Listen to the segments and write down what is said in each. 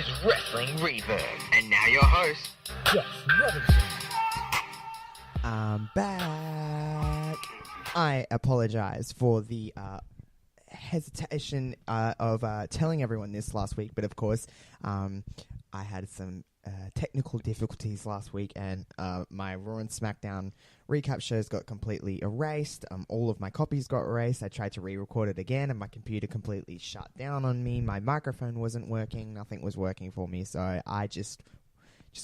is Wrestling Reverb. And now your host, Josh Robinson. I'm back. I apologize for the hesitation of telling everyone this last week, but of course, I had some technical difficulties last week, and my Raw and SmackDown recap shows got completely erased. All of my copies got erased. I tried to re-record it again, and my computer completely shut down on me. My microphone wasn't working. Nothing was working for me, so I just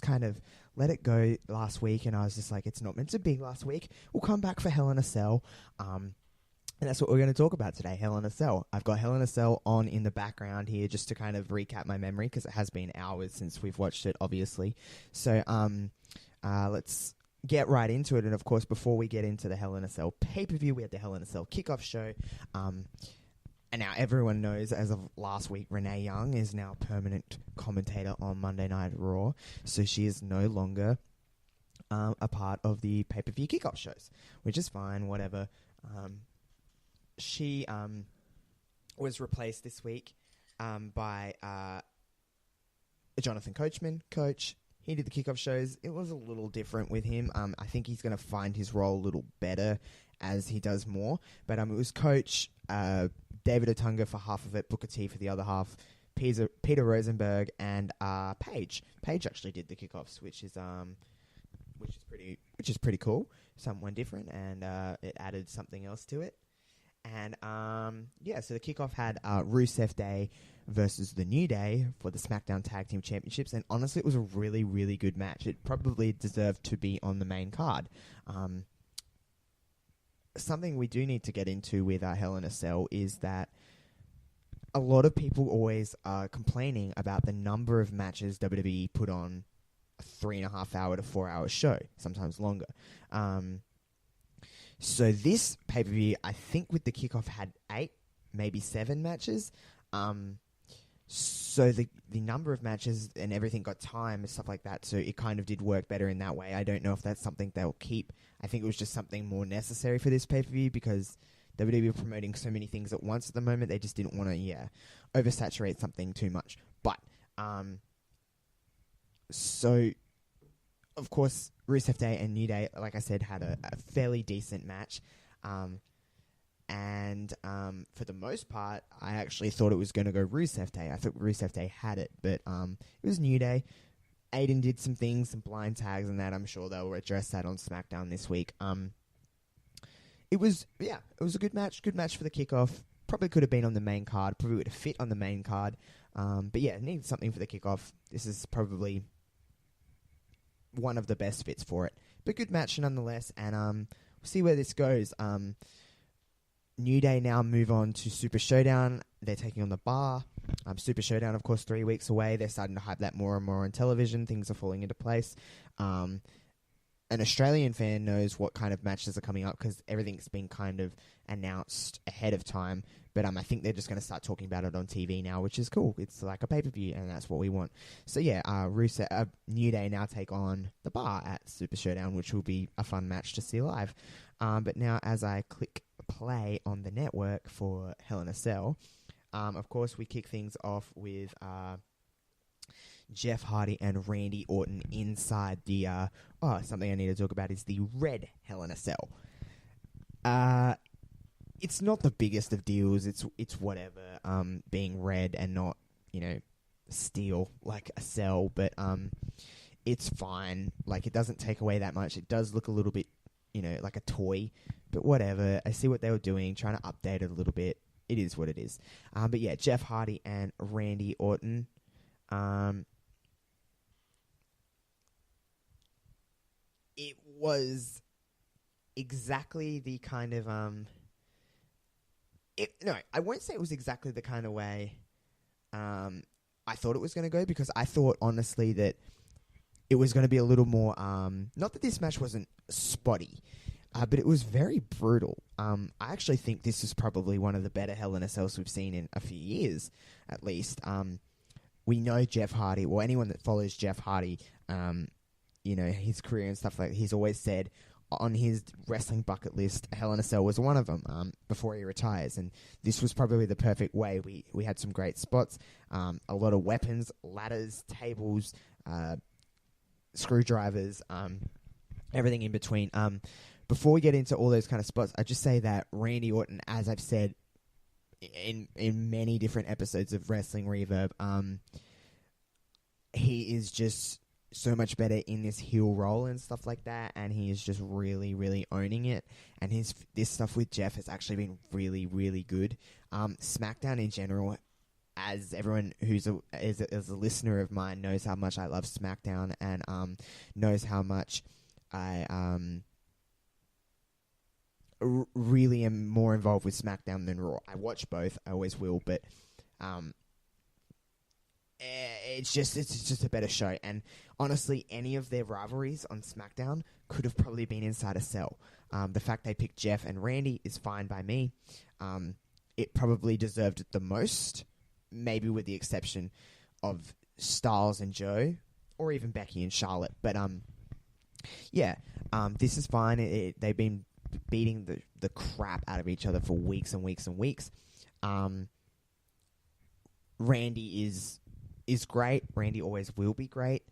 kind of let it go last week, and I was just like, it's not meant to be last week. We'll come back for Hell in a Cell. And that's what we're going to talk about today, Hell in a Cell. I've got Hell in a Cell on in the background here just to kind of recap my memory, because it has been hours since we've watched it, obviously. So let's get right into it. And, of course, before we get into the Hell in a Cell pay-per-view, we had the Hell in a Cell kickoff show. And now everyone knows, as of last week, Renee Young is now permanent commentator on Monday Night Raw. So she is no longer a part of the pay-per-view kickoff shows, which is fine, whatever. She was replaced this week by Jonathan Coachman. Coach, he did the kickoff shows. It was a little different with him. I think he's going to find his role a little better as he does more. But it was Coach, David Otunga for half of it, Booker T for the other half, Peter Rosenberg, and Paige. Paige actually did the kickoffs, which is pretty cool. Someone different, and it added something else to it. And, so the kickoff had Rusev Day versus The New Day for the SmackDown Tag Team Championships, and honestly, it was a really, really good match. It probably deserved to be on the main card. Something we do need to get into with Hell in a Cell is that a lot of people always are complaining about the number of matches WWE put on a 3.5 hour to 4 hour show, sometimes longer. So this pay-per-view, I think with the kickoff, had 8, maybe 7 matches. So the number of matches and everything got time and stuff like that, so it kind of did work better in that way. I don't know if that's something they'll keep. I think it was just something more necessary for this pay-per-view because WWE are promoting so many things at once at the moment. They just didn't want to, oversaturate something too much. But, so, of course, Rusev Day and New Day, like I said, had a fairly decent match. And for the most part, I actually thought it was going to go Rusev Day. I thought Rusev Day had it, but it was New Day. Aiden did some things, some blind tags and that. I'm sure they'll address that on SmackDown this week. It was a good match. Good match for the kickoff. Probably could have been on the main card. Probably would have fit on the main card. But yeah, needed something for the kickoff. This is probably one of the best fits for it. But good match nonetheless, and we'll see where this goes. New Day now move on to Super Showdown. They're taking on the Bar. Super Showdown, of course, 3 weeks away. They're starting to hype that more and more on television. Things are falling into place. An Australian fan knows what kind of matches are coming up because everything's been kind of announced ahead of time. But I think they're just going to start talking about it on TV now, which is cool. It's like a pay-per-view, and that's what we want. So yeah, New Day now take on the Bar at Super Showdown, which will be a fun match to see live. But now as I click play on the network for Hell in a Cell, of course we kick things off with Jeff Hardy and Randy Orton inside the something I need to talk about is the red Hell in a Cell. It's not the biggest of deals. It's whatever, being red and not, steel like a cell, but it's fine. Like, it doesn't take away that much. It does look a little bit, like a toy, but whatever. I see what they were doing, trying to update it a little bit. It is what it is. But yeah, Jeff Hardy and Randy Orton. It was exactly the kind of I won't say it was exactly the kind of way I thought it was going to go, because I thought honestly that it was going to be a little more not that this match wasn't spotty, but it was very brutal. I actually think this is probably one of the better Hell in a Cells we've seen in a few years, at least. We know Jeff Hardy, or anyone that follows Jeff Hardy, his career and stuff like that, he's always said, on his wrestling bucket list, Hell in a Cell was one of them before he retires. And this was probably the perfect way. We had some great spots, a lot of weapons, ladders, tables, screwdrivers, everything in between. Before we get into all those kind of spots, I just say that Randy Orton, as I've said in many different episodes of Wrestling Reverb, he is just so much better in this heel role and stuff like that, and he is just really, really owning it. And this stuff with Jeff has actually been really, really good. SmackDown in general, as everyone who's is a listener of mine knows how much I love SmackDown, and knows how much I really am more involved with SmackDown than Raw. I watch both, I always will, but it's just a better show. And honestly, any of their rivalries on SmackDown could have probably been inside a cell. The fact they picked Jeff and Randy is fine by me. It probably deserved it the most, maybe with the exception of Styles and Joe, or even Becky and Charlotte. But this is fine. They've been beating the crap out of each other for weeks and weeks and weeks. Randy is great. Randy always will be great.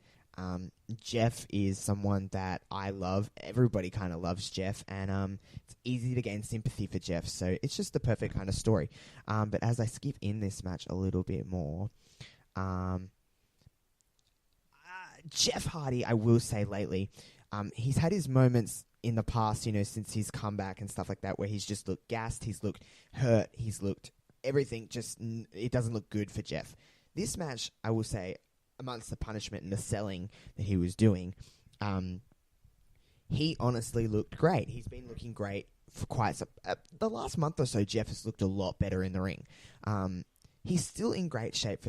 Jeff is someone that I love. Everybody kind of loves Jeff, and it's easy to gain sympathy for Jeff, so it's just the perfect kind of story. But as I skip in this match a little bit more, Jeff Hardy, I will say lately, he's had his moments in the past, since his comeback and stuff like that, where he's just looked gassed, he's looked hurt, he's looked everything, it doesn't look good for Jeff. This match, I will say, amongst the punishment and the selling that he was doing, he honestly looked great. He's been looking great for quite some... the last month or so, Jeff has looked a lot better in the ring. He's still in great shape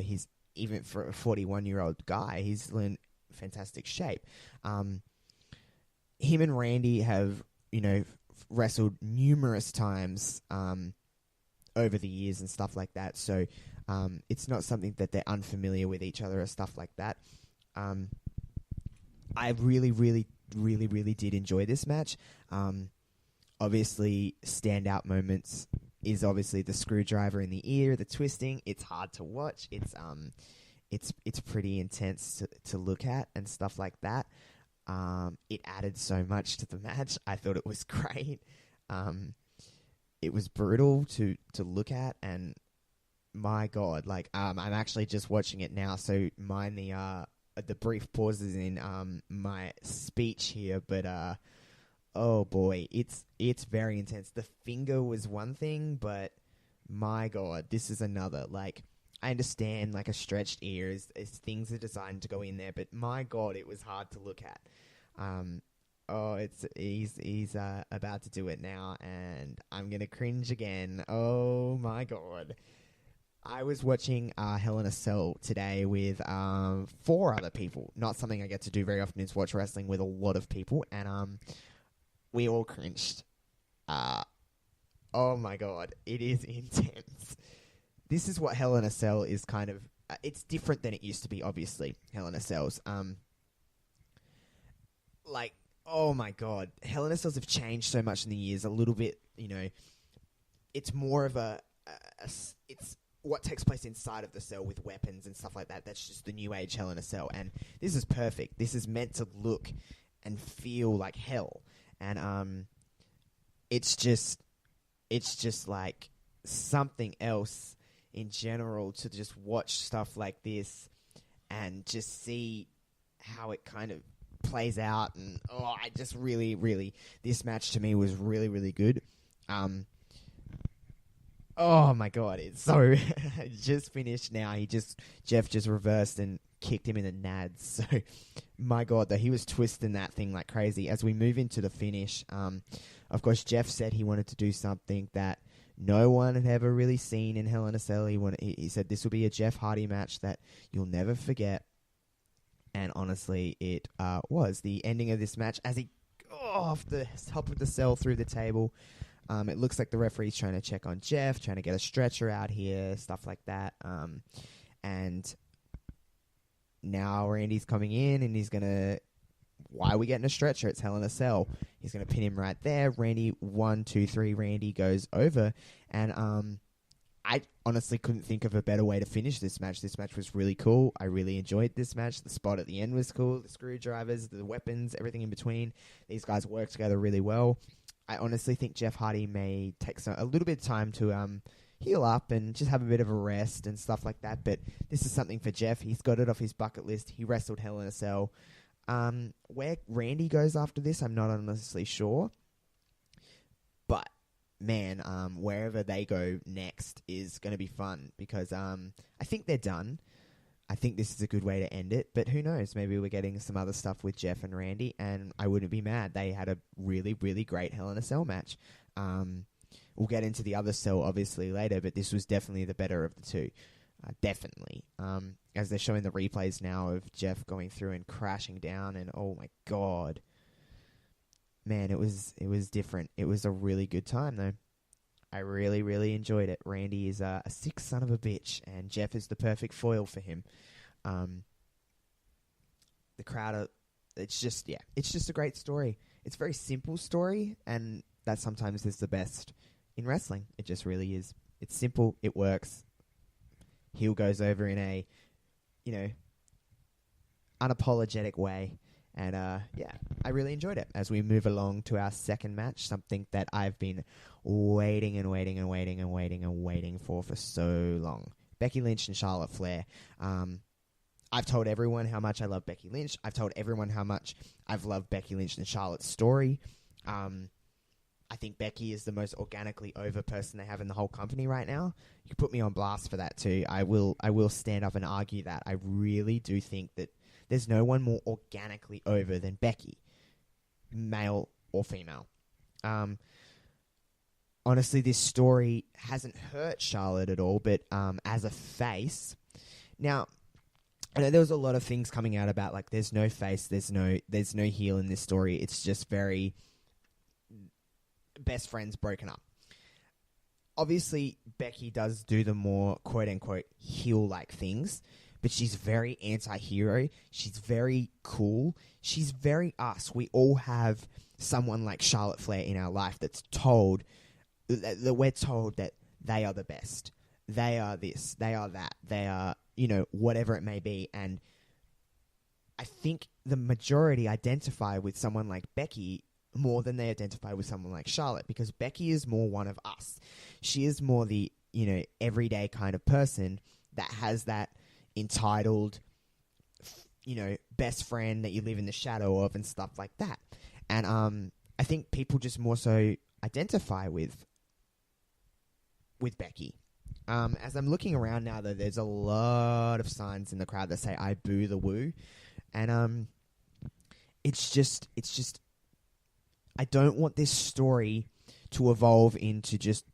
even for a 41-year-old guy. He's still in fantastic shape. Him and Randy have, wrestled numerous times over the years and stuff like that, so it's not something that they're unfamiliar with each other or stuff like that. I really, really, really, really did enjoy this match. Obviously, standout moments is obviously the screwdriver in the ear, the twisting. It's hard to watch. It's pretty intense to look at and stuff like that. It added so much to the match. I thought it was great. It was brutal to look at, and my God, I'm actually just watching it now, so mind the brief pauses in my speech here, but oh boy, it's very intense. The finger was one thing, but my God, this is another. I understand a stretched ear is things are designed to go in there, but my God, it was hard to look at. He's about to do it now, and I'm gonna cringe again. Oh my God. I was watching Hell in a Cell today with 4 other people. Not something I get to do very often, is watch wrestling with a lot of people, and we all cringed. Oh my God, it is intense. This is what Hell in a Cell is kind of... it's different than it used to be, obviously, Hell in a Cells. Oh my God, Hell in a Cells have changed so much in the years, a little bit, it's more of it's what takes place inside of the cell with weapons and stuff like that. That's just the new age Hell in a Cell, and this is perfect. This is meant to look and feel like hell, and it's just like something else in general to just watch stuff like this and just see how it kind of plays out. And I just really, this match to me was really, really good. Oh my God, it's so... just finished now. Jeff just reversed and kicked him in the nads. So, my God, though, he was twisting that thing like crazy. As we move into the finish, of course, Jeff said he wanted to do something that no one had ever really seen in Hell in a Cell. He said this will be a Jeff Hardy match that you'll never forget. And honestly, it was. The ending of this match, as he off the top of the cell through the table... it looks like the referee's trying to check on Jeff, trying to get a stretcher out here, stuff like that. And now Randy's coming in, and he's going to why are we getting a stretcher? It's Hell in a Cell. He's going to pin him right there. Randy, 1, 2, 3, Randy goes over. And I honestly couldn't think of a better way to finish this match. This match was really cool. I really enjoyed this match. The spot at the end was cool. The screwdrivers, the weapons, everything in between. These guys work together really well. I honestly think Jeff Hardy may take a little bit of time to heal up and just have a bit of a rest and stuff like that. But this is something for Jeff. He's got it off his bucket list. He wrestled Hell in a Cell. Where Randy goes after this, I'm not honestly sure. But man, wherever they go next is going to be fun because I think they're done. I think this is a good way to end it, but who knows? Maybe we're getting some other stuff with Jeff and Randy, and I wouldn't be mad. They had a really, really great Hell in a Cell match. We'll get into the other cell obviously later, but this was definitely the better of the two. Definitely. As they're showing the replays now of Jeff going through and crashing down, and oh my god. Man, it was different. It was a really good time, though. I really, really enjoyed it. Randy is a sick son of a bitch, and Jeff is the perfect foil for him. The crowd, it's just a great story. It's a very simple story, and that sometimes is the best in wrestling. It just really is. It's simple. It works. Heel goes over in a, unapologetic way. And, I really enjoyed it. As we move along to our second match, something that I've been waiting for so long. Becky Lynch and Charlotte Flair. I've told everyone how much I love Becky Lynch. I've told everyone how much I've loved Becky Lynch and Charlotte's story. I think Becky is the most organically over person they have in the whole company right now. You can put me on blast for that too. I will stand up and argue that. I really do think that there's no one more organically over than Becky, male or female. Honestly, this story hasn't hurt Charlotte at all, but as a face... Now, I know there was a lot of things coming out about, like, there's no face, there's no heel in this story. It's just very best friends broken up. Obviously, Becky does do the more quote-unquote heel-like things, but she's very anti-hero. She's very cool. She's very us. We all have someone like Charlotte Flair in our life that we're told that they are the best. They are this. They are that. They are, whatever it may be. And I think the majority identify with someone like Becky more than they identify with someone like Charlotte, because Becky is more one of us. She is more the, everyday kind of person that has that entitled, best friend that you live in the shadow of and stuff like that. And I think people just more so identify with Becky. As I'm looking around now, though, there's a lot of signs in the crowd that say, "I boo the woo," and it's just. I don't want this story to evolve into just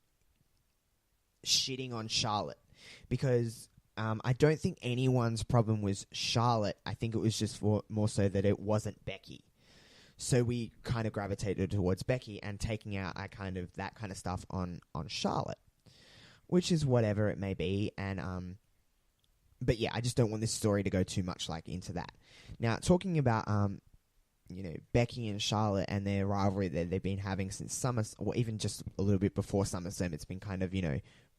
shitting on Charlotte, because I don't think anyone's problem was Charlotte. I think it was just more so that it wasn't Becky. So we kind of gravitated towards Becky and taking out that kind of stuff on Charlotte, which is whatever it may be. And but yeah, I just don't want this story to go too much into that. Now, talking about Becky and Charlotte and their rivalry that they've been having since Summer, or even just a little bit before SummerSlam, it's been kind of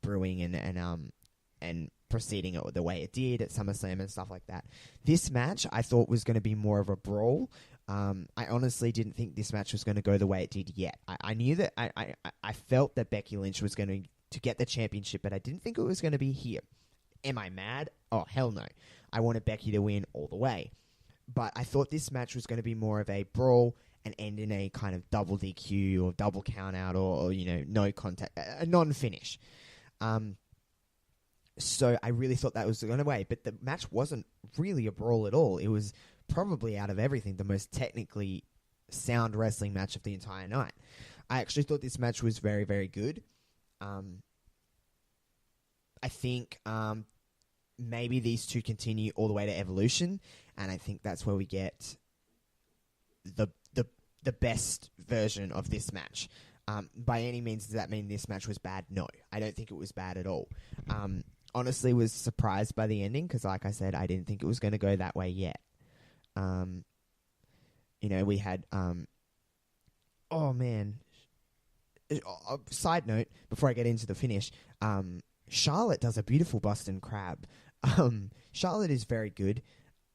brewing and proceeding it the way it did at SummerSlam and stuff like that. This match I thought was going to be more of a brawl. I honestly didn't think this match was going to go the way it did yet. I knew that I felt that Becky Lynch was going to get the championship, but I didn't think it was going to be here. Am I mad? Oh, hell no. I wanted Becky to win all the way. But I thought this match was going to be more of a brawl and end in a kind of double DQ or double count out or no contact, a non-finish. So I really thought that was going to win. But the match wasn't really a brawl at all. It was probably, out of everything, the most technically sound wrestling match of the entire night. I actually thought this match was very, very good. I think maybe these two continue all the way to Evolution, and I think that's where we get the best version of this match. By any means, does that mean this match was bad? No, I don't think it was bad at all. Honestly, was surprised by the ending because, like I said, I didn't think it was going to go that way yet. we had oh man. Side note, before I get into the finish, Charlotte does a beautiful Boston Crab. Charlotte is very good.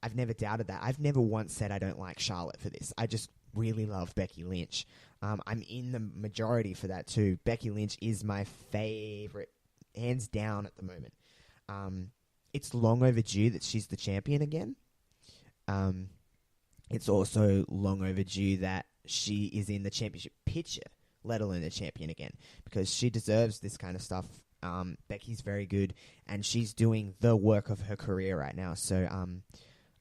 I've never doubted that. I've never once said I don't like Charlotte for this. I just really love Becky Lynch. I'm in the majority for that too. Becky Lynch is my favorite, hands down at the moment. It's long overdue that she's the champion again. It's also long overdue that she is in the championship picture, let alone the champion again, because she deserves this kind of stuff. Becky's very good, and she's doing the work of her career right now. So I'm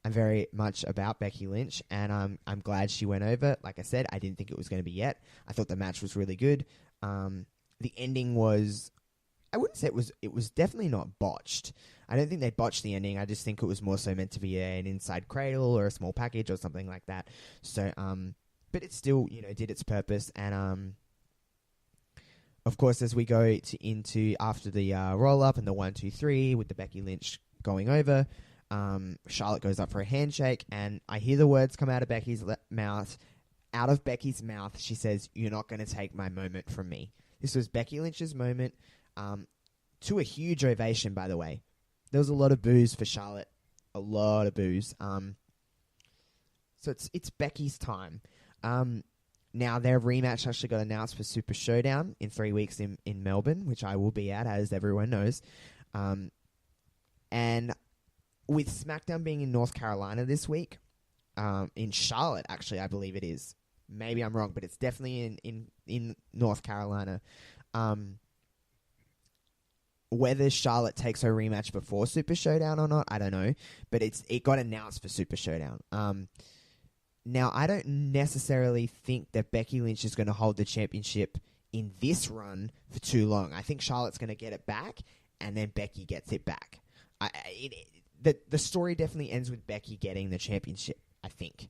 very much about Becky Lynch, and I'm glad she went over. Like I said, I didn't think it was going to be yet. I thought the match was really good. The ending was, I wouldn't say it was definitely not botched. I don't think they botched the ending. I just think it was more so meant to be an inside cradle or a small package or something like that. So, but it still, did its purpose. And, of course, as we go into after the roll-up and the 1, 2, 3 with the Becky Lynch going over, Charlotte goes up for a handshake, and I hear the words come out of Becky's mouth. Out of Becky's mouth, she says, "You're not going to take my moment from me." This was Becky Lynch's moment, to a huge ovation, by the way. There was a lot of boos for Charlotte. A lot of boos. So it's Becky's time. Now, their rematch actually got announced for Super Showdown in 3 weeks in Melbourne, which I will be at, as everyone knows. And with SmackDown being in North Carolina this week, in Charlotte, actually, I believe it is. Maybe I'm wrong, but it's definitely in North Carolina. Whether Charlotte takes her rematch before Super Showdown or not, I don't know. But it got announced for Super Showdown. Now, I don't necessarily think that Becky Lynch is going to hold the championship in this run for too long. I think Charlotte's going to get it back, and then Becky gets it back. The story definitely ends with Becky getting the championship, I think.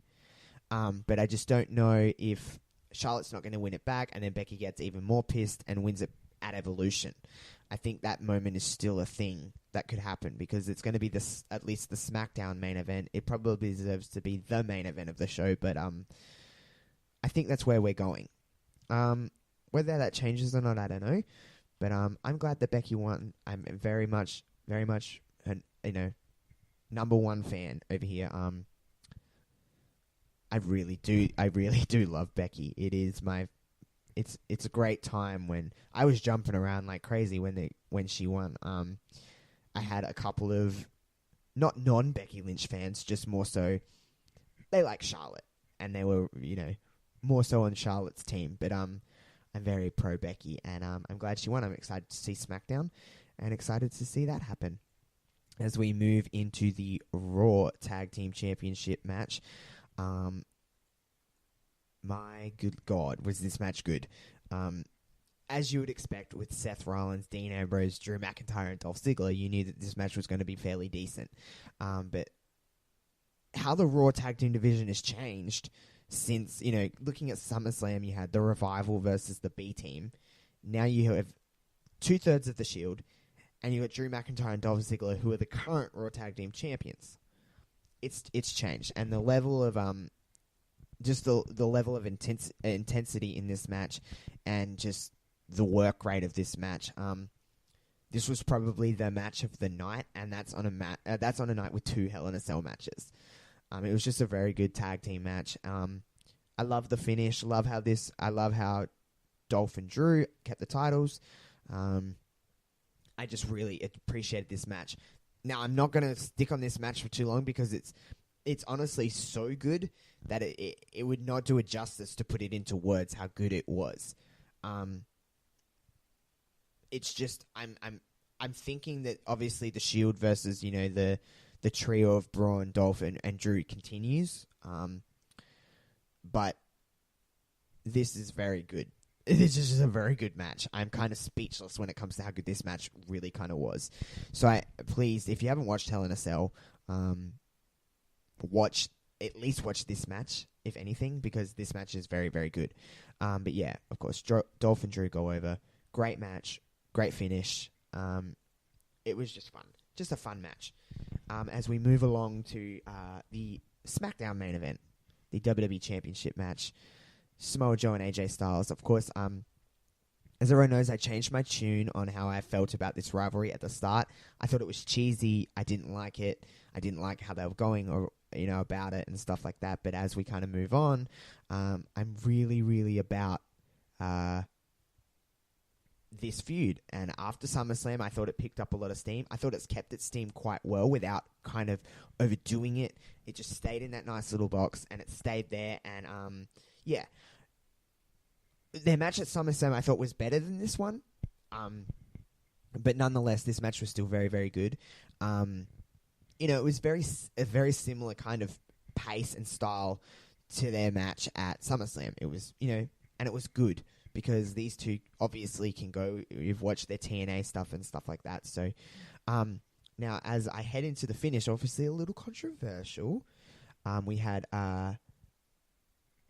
But I just don't know if Charlotte's not going to win it back, and then Becky gets even more pissed and wins it at Evolution. I think that moment is still a thing that could happen, because it's going to be at least the SmackDown main event. It probably deserves to be the main event of the show, but I think that's where we're going. Whether that changes or not, I don't know. But I'm glad that Becky won. I'm very much, number one fan over here. I really do love Becky. It is it's a great time. When I was jumping around like crazy when she won. I had a couple of not non-Becky Lynch fans, just more so they like Charlotte, and they were more so on Charlotte's team. But I'm very pro Becky, and I'm glad she won. I'm excited to see SmackDown, and excited to see that happen. As we move into the Raw Tag Team Championship match, my good God, was this match good? As you would expect with Seth Rollins, Dean Ambrose, Drew McIntyre, and Dolph Ziggler, you knew that this match was going to be fairly decent. But how the Raw Tag Team division has changed since, looking at SummerSlam, you had the Revival versus the B Team. Now you have 2/3 of the Shield, and you got Drew McIntyre and Dolph Ziggler, who are the current Raw Tag Team champions. It's changed, and the level of just the level of intensity in this match, and just the work rate of this match. This was probably the match of the night, and that's on a night with 2 Hell in a Cell matches. It was just a very good tag team match. I love the finish. I love how Dolph and Drew kept the titles. I just really appreciated this match. Now, I'm not going to stick on this match for too long, because it's honestly so good that it would not do it justice to put it into words how good it was. It's just I'm thinking that obviously the Shield versus the trio of Braun, Dolph, and Drew continues. But this is very good. This is just a very good match. I'm kind of speechless when it comes to how good this match really kind of was. So please, if you haven't watched Hell in a Cell, at least watch this match, if anything, because this match is very, very good. But yeah, of course, Dolph and Drew go over. Great match, great finish. It was just fun. Just a fun match. As we move along to the SmackDown main event, the WWE Championship match. Samoa Joe and AJ Styles. Of course, as everyone knows, I changed my tune on how I felt about this rivalry at the start. I thought it was cheesy. I didn't like it. I didn't like how they were going or about it and stuff like that. But as we kind of move on, I'm really, really about this feud. And after SummerSlam, I thought it picked up a lot of steam. I thought it's kept its steam quite well without kind of overdoing it. It just stayed in that nice little box, and it stayed there. And yeah, their match at SummerSlam I thought was better than this one. But nonetheless, this match was still very, very good. It was a very similar kind of pace and style to their match at SummerSlam. It was, and it was good because these two obviously can go. You've watched their TNA stuff and stuff like that. So, now as I head into the finish, obviously a little controversial. We had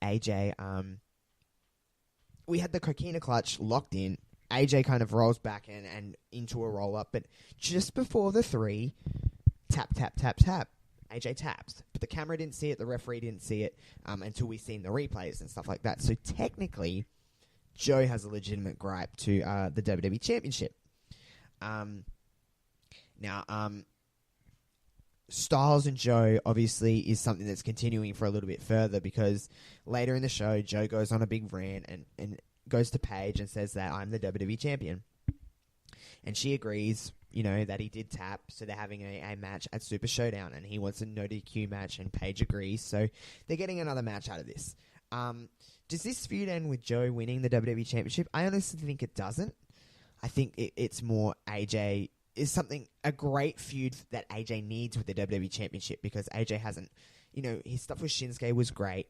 AJ. We had the Coquina clutch locked in. AJ kind of rolls back in and into a roll up, but just before the 3, tap, tap, tap, tap. AJ taps, but the camera didn't see it, the referee didn't see it until we seen the replays and stuff like that. So technically, Joe has a legitimate gripe to the WWE Championship. Now, Styles and Joe obviously is something that's continuing for a little bit further because later in the show, Joe goes on a big rant and goes to Paige and says that I'm the WWE Champion. And she agrees, that he did tap, so they're having a match at Super Showdown, and he wants a no DQ match, and Paige agrees, so they're getting another match out of this. Does this feud end with Joe winning the WWE Championship? I honestly think it doesn't. I think it's more AJ is a great feud that AJ needs with the WWE Championship because AJ hasn't, his stuff with Shinsuke was great,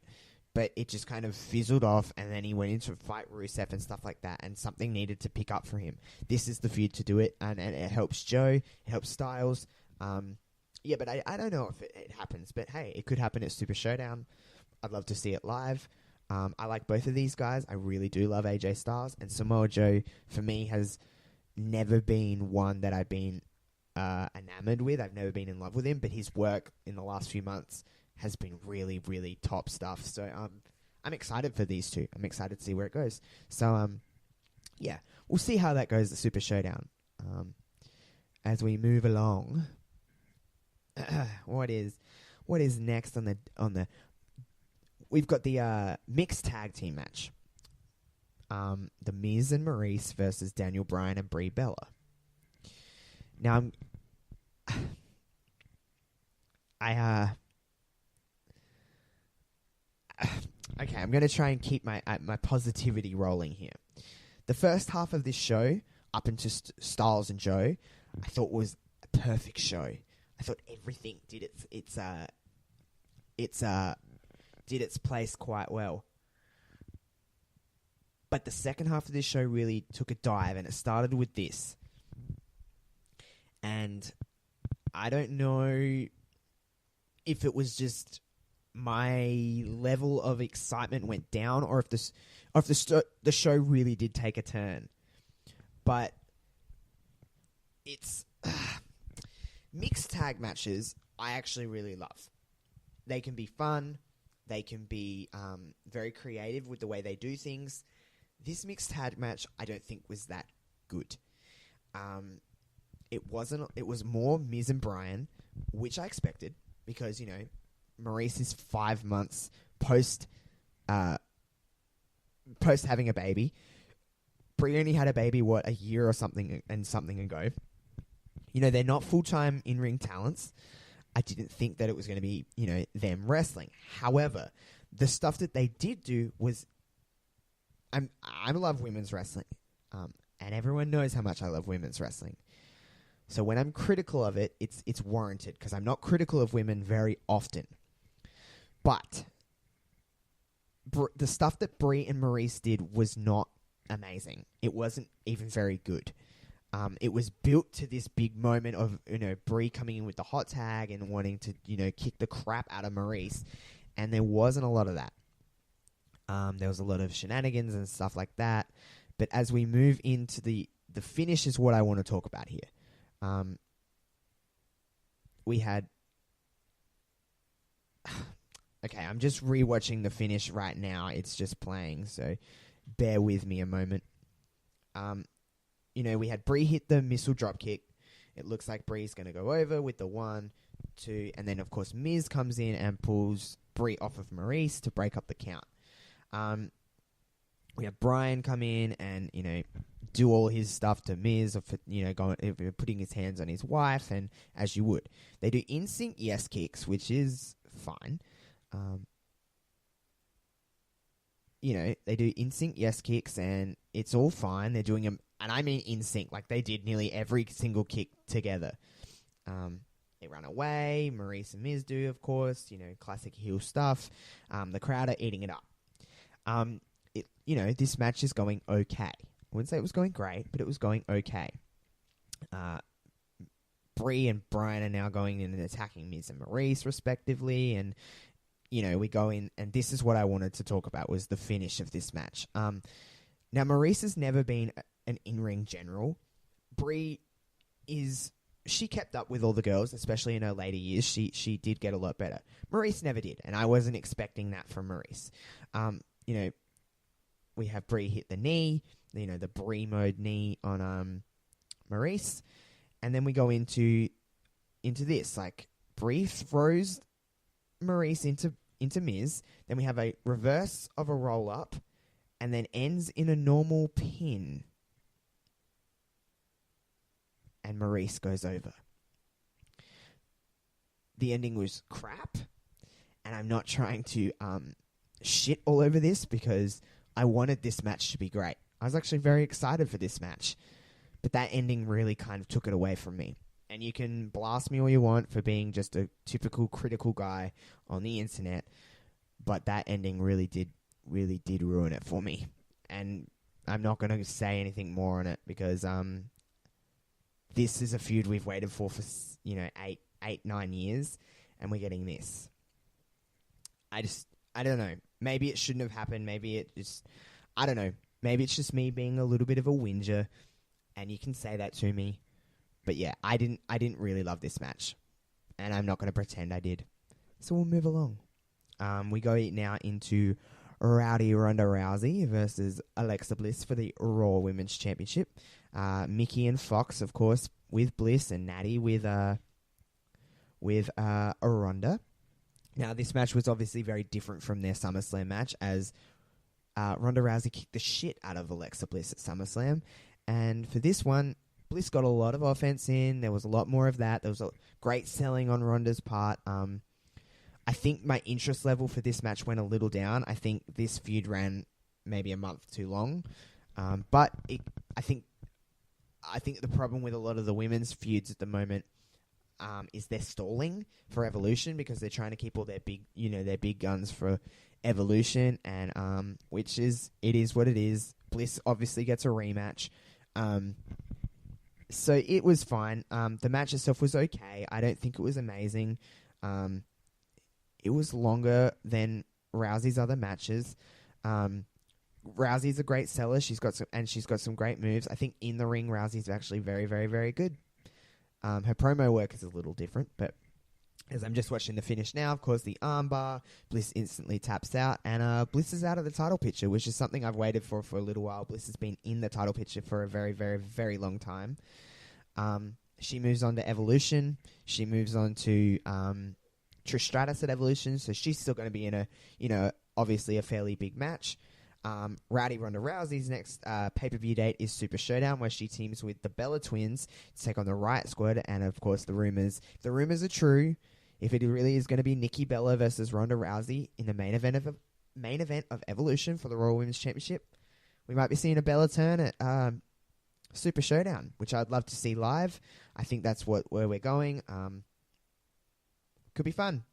but it just kind of fizzled off, and then he went into fight Rusev and stuff like that, and something needed to pick up for him. This is the feud to do it, and it helps Joe, it helps Styles. Yeah, but I don't know if it happens, but hey, it could happen at Super Showdown. I'd love to see it live. I like both of these guys. I really do love AJ Styles, and Samoa Joe, for me, has never been one that I've been enamored with. I've never been in love with him, but his work in the last few months has been really, really top stuff. So I'm excited for these two. I'm excited to see where it goes. So yeah, we'll see how that goes at Super Showdown. As we move along, what is next on the? We've got the mixed tag team match. The Miz and Maurice versus Daniel Bryan and Brie Bella. Now okay, I'm going to try and keep my positivity rolling here. The first half of this show, up into Styles and Joe, I thought was a perfect show. I thought everything did its place quite well. But the second half of this show really took a dive, and it started with this. And I don't know if it was just my level of excitement went down, or if the show really did take a turn. But it's mixed tag matches. I actually really love. They can be fun. They can be very creative with the way they do things. This mixed tag match, I don't think was that good. It wasn't. It was more Miz and Bryan, which I expected because Maurice is 5 months post having a baby. Brie only had a baby a year or something ago. They're not full-time in-ring talents. I didn't think that it was going to be them wrestling. However, the stuff that they did do was. I love women's wrestling, and everyone knows how much I love women's wrestling. So when I'm critical of it, it's warranted because I'm not critical of women very often. But the stuff that Brie and Maurice did was not amazing. It wasn't even very good. It was built to this big moment of Brie coming in with the hot tag and wanting to kick the crap out of Maurice, and there wasn't a lot of that. There was a lot of shenanigans and stuff like that. But as we move into the finish is what I want to talk about here. We had... Okay, I'm just rewatching the finish right now. It's just playing, so bear with me a moment. We had Brie hit the missile drop kick. It looks like Brie's going to go over with the 1, 2, and then, of course, Miz comes in and pulls Brie off of Maurice to break up the count. We have Brian come in and, do all his stuff to Miz, of putting his hands on his wife, and as you would. They do in-sync yes kicks, which is fine. They do in-sync yes kicks, and it's all fine. They're doing them, and I mean in-sync, like they did nearly every single kick together. They run away. Maurice and Miz do, of course, classic heel stuff. The crowd are eating it up. This match is going okay. I wouldn't say it was going great, but it was going okay. Brie and Brian are now going in and attacking Miz and Maurice, respectively, and we go in, and this is what I wanted to talk about, was the finish of this match. Now, Maurice has never been an in-ring general. Brie she kept up with all the girls, especially in her later years. She did get a lot better. Maurice never did, and I wasn't expecting that from Maurice. We have Brie hit the knee, the Brie mode knee on Maurice, and then we go into this. Like, Brie throws Maurice into Miz, then we have a reverse of a roll-up, and then ends in a normal pin. And Maurice goes over. The ending was crap, and I'm not trying to shit all over this because I wanted this match to be great. I was actually very excited for this match, but that ending really kind of took it away from me. And you can blast me all you want for being just a typical critical guy on the internet, but that ending really did ruin it for me. And I'm not going to say anything more on it because this is a feud we've waited for 9 years, and we're getting this. I don't know. Maybe it shouldn't have happened. Maybe I don't know. Maybe it's just me being a little bit of a whinger, and you can say that to me. But yeah, I didn't really love this match, and I'm not going to pretend I did. So we'll move along. We go now into Rowdy Ronda Rousey versus Alexa Bliss for the Raw Women's Championship. Mickey and Fox, of course, with Bliss, and Natty with Ronda. Now, this match was obviously very different from their SummerSlam match, as Ronda Rousey kicked the shit out of Alexa Bliss at SummerSlam. And for this one, Bliss got a lot of offense in. There was a lot more of that. There was a great selling on Ronda's part. I think my interest level for this match went a little down. I think this feud ran maybe a month too long. But I think the problem with a lot of the women's feuds at the moment is they're stalling for Evolution because they're trying to keep all their big guns for Evolution, and it is what it is. Bliss obviously gets a rematch. So it was fine. The match itself was okay. I don't think it was amazing. It was longer than Rousey's other matches. Rousey's a great seller. She's got some great moves. I think in the ring, Rousey's actually very, very, very good. Her promo work is a little different, but as I'm just watching the finish now, of course, the armbar, Bliss instantly taps out, and Bliss is out of the title picture, which is something I've waited for a little while. Bliss has been in the title picture for a very, very, very long time. She moves on to Evolution. She moves on to Trish Stratus at Evolution, so she's still going to be in obviously a fairly big match. Rowdy Ronda Rousey's next pay-per-view date is Super Showdown, where she teams with the Bella Twins to take on the Riot Squad, and of course the rumors are true. If it really is going to be Nikki Bella versus Ronda Rousey in the main event of Evolution for the Royal Women's Championship, we might be seeing a Bella turn at Super Showdown, which I'd love to see live. I think that's where we're going. Could be fun.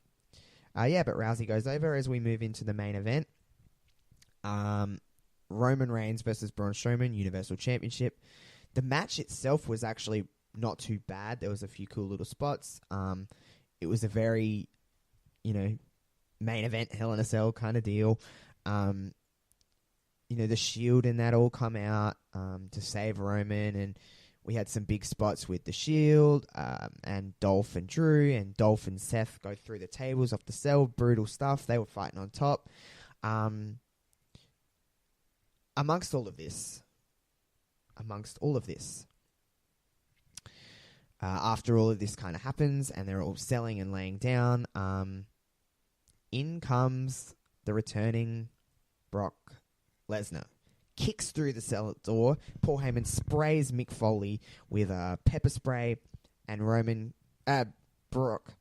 But Rousey goes over as we move into the main event. Roman Reigns versus Braun Strowman, Universal Championship. The match itself was actually not too bad. There was a few cool little spots. It was a very, main event Hell in a Cell kind of deal. The Shield and that all come out to save Roman, and We had some big spots with The Shield and Dolph and Drew, and Dolph and Seth go through the tables off the cell. Brutal stuff. They were fighting on top. Amongst all of this, after all of this kind of happens and they're all selling and laying down, in comes the returning Brock Lesnar. Kicks through the cell door. Paul Heyman sprays Mick Foley with pepper spray, and Brock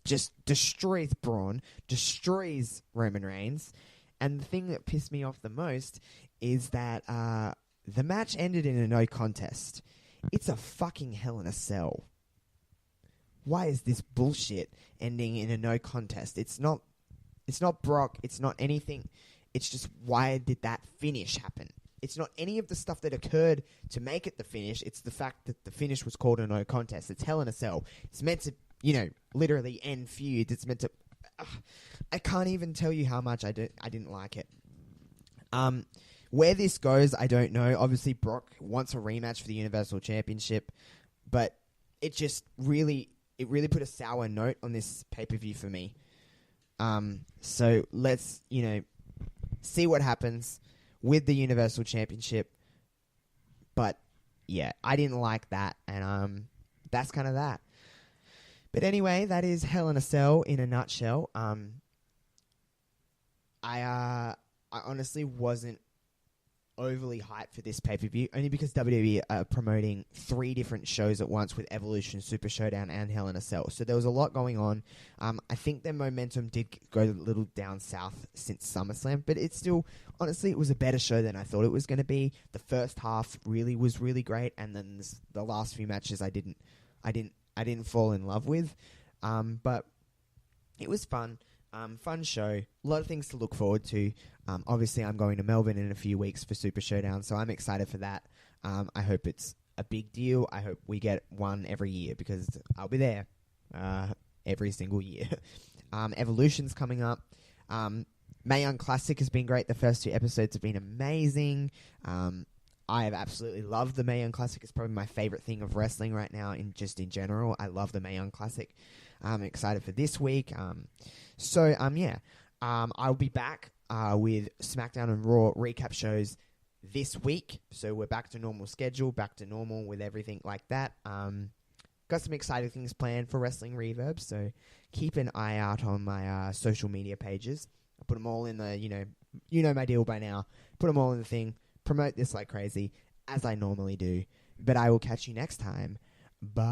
just destroys Braun, destroys Roman Reigns. And the thing that pissed me off the most is that the match ended in a no contest. It's a fucking Hell in a Cell. Why is this bullshit ending in a no contest? It's not Brock. It's not anything. It's just, why did that finish happen? It's not any of the stuff that occurred to make it the finish. It's the fact that the finish was called a no contest. It's Hell in a Cell. It's meant to, literally end feuds. It's meant to... I can't even tell you how much I didn't like it. Where this goes, I don't know. Obviously, Brock wants a rematch for the Universal Championship, but it just really put a sour note on this pay-per-view for me. So let's, see what happens with the Universal Championship. But yeah, I didn't like that, and that's kind of that. But anyway, that is Hell in a Cell in a nutshell. I honestly wasn't overly hyped for this pay-per-view, only because WWE are promoting 3 different shows at once with Evolution, Super Showdown, and Hell in a Cell. So there was a lot going on. I think their momentum did go a little down south since SummerSlam, but it's still, honestly, it was a better show than I thought it was going to be. The first half was really great, and then the last few matches I didn't fall in love with. But it was fun. Fun show. A lot of things to look forward to. Obviously, I'm going to Melbourne in a few weeks for Super Showdown, so I'm excited for that. I hope it's a big deal. I hope we get one every year, because I'll be there every single year. Evolution's coming up. Mae Young Classic has been great. The first 2 episodes have been amazing. I have absolutely loved the Mae Young Classic. It's probably my favorite thing of wrestling right now, in general. I love the Mae Young Classic. I'm excited for this week. I'll be back with SmackDown and Raw recap shows this week. So we're back to normal schedule, back to normal with everything like that. Got some exciting things planned for Wrestling Reverb, so keep an eye out on my social media pages. I put them all in the, you know my deal by now. Put them all in the thing. Promote this like crazy, as I normally do. But I will catch you next time. Bye.